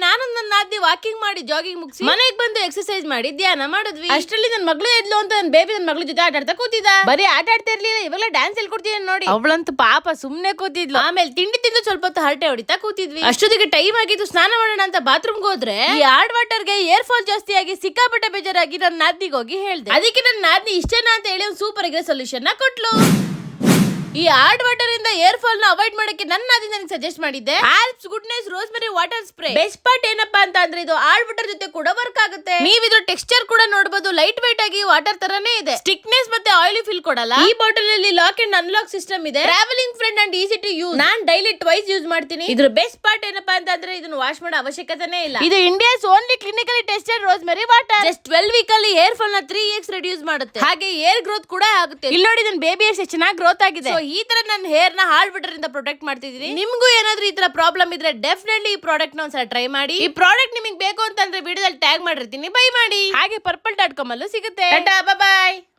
ನಾನು ನನ್ನ ನಾದಿ ವಾಕಿಂಗ್ ಮಾಡಿ ಜಾಗಿಂಗ್ ಮುಗಿಸಿ ಮನೆಗೆ ಬಂದು ಎಕ್ಸರ್ಸೈಸ್ ಮಾಡಿ ಧ್ಯಾನ ಮಾಡಿದ್ವಿ. ಅಷ್ಟರಲ್ಲಿ ನನ್ನ ಮಗಳು ಎದ್ಲು ಅಂತ ನನ್ನ ಬೇಬಿ ನನ್ನ ಮಗಳ ಜೊತೆ ಆಟ ಆಡ್ತಾ ಕೂತಿದ್ದ. ಬರೀ ಆಟ ಆಡ್ತಾ ಇರ್ಲಿಲ್ಲ, ಇವಾಗಲೇ ಡ್ಯಾನ್ಸ್ ಹೇಳ್ಕೊಡ್ತೀನಿ ನೋಡಿ. ಅವಳಂತೂ ಪಾಪ ಸುಮ್ನೆ ಕೂತಿದ್ಲು. ಆಮೇಲೆ ತಿಂಡಿ ತಿಂದು ಸ್ವಲ್ಪ ಹೊತ್ತು ಹರಟೆ ಹೊಡಿತಾ ಕೂತಿದ್ವಿ. ಅಷ್ಟೊತ್ತಿಗೆ ಟೈಮ್ ಆಗಿದ್ದು ಸ್ನಾನ ಮಾಡೋಣ ಅಂತ ಬಾತ್ರೂಮ್ಗೆ ಹೋದ್ರೆ ಈ ಹಾರ್ಡ್ ವಾಟರ್ಗೆ ಏರ್ ಫಾಲ್ ಜಾಸ್ತಿ ಆಗಿ ಸಿಕ್ಕಾಪಟ್ಟೆ ಬೇಜಾರಾಗಿ ನನ್ನ ನಾದಿಗೆ ಹೋಗಿ ಹೇಳ್ದೆ. ಅದಕ್ಕೆ ನನ್ನ ನಾದ್ನಿ ಇಷ್ಟೇನಾ ಅಂತ ಹೇಳಿ ಒಂದು ಸೂಪರ್ ಆಗಿ ಸೊಲ್ಯೂಷನ್ ಕೊಟ್ಲು. ಈ ಹಾರ್ಡ್ ವಾಟರ್ ಇಂದ ಏರ್ ಫಾಲ್ ನ ಅವಾಯ್ಡ್ ಮಾಡಕ್ಕೆ ನನ್ನ ನಾದಿ ನನಗೆ ಸಜೆಸ್ಟ್ ಮಾಡಿದ್ದೆ Alps goodness rosemary water spray. Best part ಏನಪ್ಪಾ ಅಂತ ಅಂದ್ರೆ ಇದು ಹಾರ್ಡ್ ವಾಟರ್ ಜೊತೆ ಕೂಡ ವರ್ಕ್ ಆಗುತ್ತೆ. ನೀವು ಇದ್ರ ಟೆಕ್ಸ್ಚರ್ ಕೂಡ ನೋಡಬಹುದು, ಲೈಟ್ ವೈಟ್ ಆಗಿ ವಾಟರ್ ತರಾನೇ ಇದೆ. ಸ್ಟಿಕ್ನೆಸ್ ಮತ್ತೆ ಆಯಿಲಿ ಫೀಲ್ ಕೊಡಲ್ಲ. ಈ ಬಾಟಲ್ ಅಲ್ಲಿ ಲಾಕ್ ಅಂಡ್ ಅನ್ಲಾಕ್ ಸಿಸ್ಟಮ್ ಇದೆ. Travelling friend and easy to use. ನಾನ್ ಡೈಲಿ ಟ್ವೈಸ್ ಯೂಸ್ ಮಾಡ್ತೀನಿ. ಇದ್ರ ಬೆಸ್ಟ್ ಪಾರ್ಟ್ ಏನಪ್ಪಾ ಅಂತ ಅಂದ್ರೆ ಇದನ್ನ ವಾಶ್ ಮಾಡೋ ಅವಶ್ಯಕತೆನೇ ಇಲ್ಲ. ಇದು India's only clinically tested rosemary water. Just 12 week ಅಲ್ಲಿ ಹೇರ್ ಫಾಲ್ ನ 3x ರೆಡ್ಯೂಸ್ ಮಾಡುತ್ತೆ. ಹಾಗೆ ಹೇರ್ ಗ್ರೋತ್ ಕೂಡ ಆಗುತ್ತೆ. ಇಲ್ಲಿ ನೋಡಿ ನನ್ನ ಬೇಬಿ ಎಷ್ಟು ಚೆನ್ನಾಗಿ ಗ್ರೋತ್ ಆಗಿದೆ. ಈ ತರ ನನ್ನ ಹೇರ್ ನ ಹಾರ್ಡ್ ವಾಟರ್ ಇಂದ ಪ್ರೊಟೆಕ್ಟ್ ಮಾಡ್ತಿದೀನಿ. ನಿಮ್ಗೂ ಏನಾದ್ರೂ ಈ ತರ ಪ್ರಾಬ್ಲಮ್ ಇದ್ರೆ ಡೆಫಿನೆಟ್ಲಿ ಈ ಪ್ರಾಡಕ್ಟ್ ನ ಒಂದ್ಸಲ ಟ್ರೈ ಮಾಡಿ. ಈ ಪ್ರಾಡಕ್ಟ್ ನಿಮಗೆ ಬೇಕು ಅಂತಂದ್ರೆ ವಿಡಿಯೋದಲ್ಲಿ ಟ್ಯಾಗ್ ಮಾಡಿರ್ತೀನಿ, ಬೈ ಮಾಡಿ. ಹಾಗೆ purple.com ಅಲ್ಲೂ ಸಿಗುತ್ತೆ. Tata, bye bye.